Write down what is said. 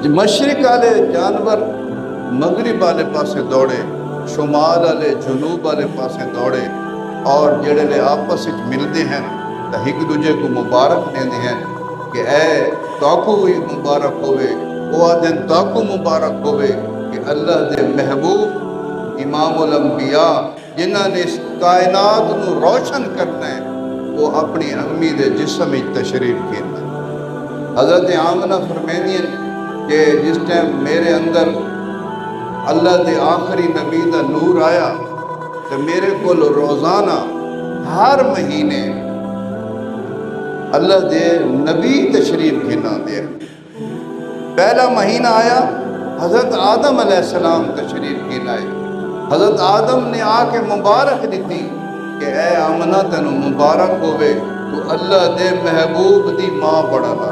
मशरिक वाले जानवर मगरिब वाले पासे दौड़े, शुमाल वाले जनूब वाले पासे दौड़े, और जेड़े आपस में मिलते हैं तो एक दूजे को मुबारक देते हैं कि ए ताकू भी मुबारक होवे। वो आदन ताकू मुबारक होवे कि अल्लाह के महबूब इमामुल अंबिया जिन्होंने इस कायनात को रोशन करना है, वो अपनी अम्मी के जिस्म में तशरीफ कीता। हज़रत आमना फरमानी कि जिस टाइम मेरे अंदर अल्लाह के आखिरी नबी का नूर आया तो मेरे को रोज़ाना हर महीने अल्लाह के नबी तशरीफ गिना दिया। पहला महीना आया, हज़रत आदम अलैहिस्सलाम तशरीफ गिनाए। हज़रत आदम ने आके मुबारक दी कि ए आमना तेन मुबारक होवे, तो अल्लाह के महबूब की माँ बड़ा ला